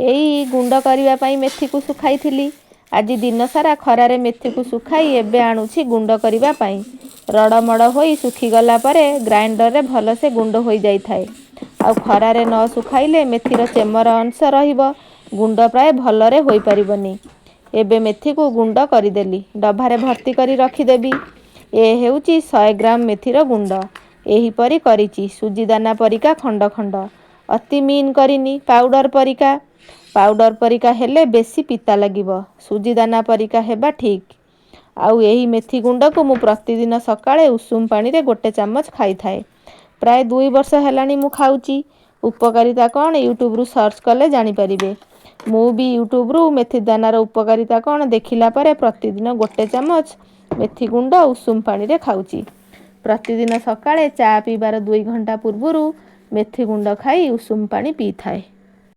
एई गुंड करने पाई मेथी को सुखाई थी। आज दिन सारा खरारे मेथी को सुखाई एबे आणुछि गुंड करने पाई। रड़मड़ होई सुखीगला परे ग्राइंडर रे भलसे गुंड हो जाई थाए। आ खरारे न सुखाइले मेथीर चेमर अंश रहिबो, गुंड प्राय भलरे होई परिबनी। एबे मेथी को गुंड करदेली, डभारे भर्ती करी रखिदेबी। ए हेउची 100 ग्राम मेथीर गुंड। एहीपरी करिची सुजी दाना परिका खंड खंड, अति मीन करिनी पाउडर परिका। पाउडर परिका हेले बेसी पिता लागिबो, सुजी दाना परिका हेबा ठीक। आउ एही मेथी गुंड को मु प्रतिदिन सकाळे उषुम पानी रे 1 चामच खाई थाए। प्राय 2 वर्ष हेलानी मु खाउची। उपकारिता कौन यूट्यूब रु सर्च कले जानी परिबे। मु भी यूट्यूब रु मेथी दानार उपकारिता कौन देखिला परे प्रतिदिन 1 चामच मेथी गुंड उषुम पानी रे खाउची। प्रतिदिन सकाळे चा पीबार 2 घंटा पूर्वरु मेथी गुंड खाई उषुम पानी पी थाए।